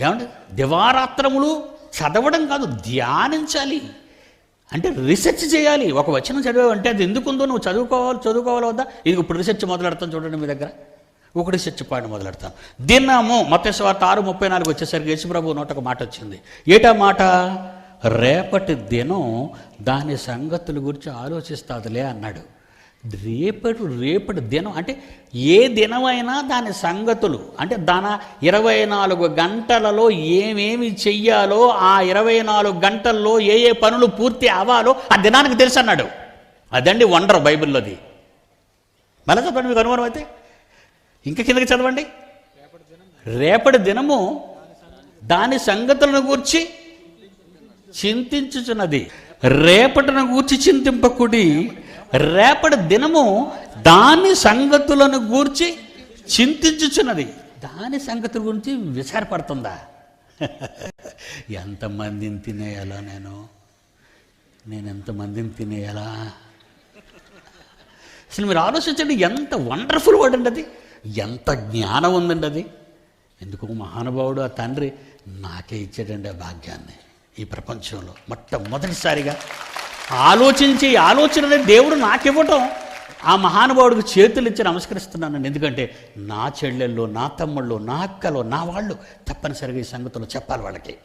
ఏమంటే దివారాత్రములు చదవడం కాదు, ధ్యానించాలి. అంటే రీసెర్చ్ చేయాలి. ఒక వచనం చదివావంటే అది ఎందుకుందో నువ్వు చదువుకోవాలి వద్దా? ఇది ఇప్పుడు రీసెర్చ్ మొదలెడతాను చూడండి. మీ దగ్గర ఒక రీసెర్చ్ పాయింట్ మొదలెడతాను. దినము మత్తయి సువార్త 6:34 వచ్చేసరికి యేసుప్రభు నోట ఒక మాట వచ్చింది. ఏటా మాట? రేపటి దినం దాని సంగతుల గురించి ఆలోచిస్తాదులే అన్నాడు. రేపటి దినం అంటే ఏ దినమైనా దాని సంగతులు, అంటే దాని 24 గంటలలో ఏమేమి చెయ్యాలో, ఆ 24 గంటల్లో ఏ ఏ పనులు పూర్తి అవ్వాలో ఆ దినానికి తెలుసు అన్నాడు. అదండి వండర్ బైబిల్లోది. మళ్ళీ చెప్పండి, మీకు అనుమానం అయితే ఇంకా కిందకి చదవండి. రేపటి దినము దాని సంగతులను గూర్చి చింతించుచున్నది. రేపటిని గూర్చి చింతింపకుడి, రేపటి దినము దాని సంగతులను గూర్చి చింతించుచున్నది. దాని సంగతుల గురించి విచారపడుతుందా? ఎంతమందిని తినేయాలా నేను ఎంతమందిని తినేయాలా? అసలు మీరు ఆలోచించండి, ఎంత వండర్ఫుల్ వర్డ్ అండి అది, ఎంత జ్ఞానం ఉందండి అది. ఎందుకు మహానుభావుడు ఆ తండ్రి నాకే ఇచ్చాడండి ఆ భాగ్యాన్ని. ఈ ప్రపంచంలో మొట్టమొదటిసారిగా ఆలోచించి ఆలోచనని దేవుడు నాకివ్వటం, ఆ మహానుభావుడికి చేతులు ఇచ్చి నమస్కరిస్తున్నానండి. ఎందుకంటే నా చెల్లెళ్ళు, నా తమ్ముళ్ళు, నా అక్కలు, నా వాళ్ళు తప్పనిసరిగా ఈ సంగతులు చెప్పాలి వాళ్ళకి.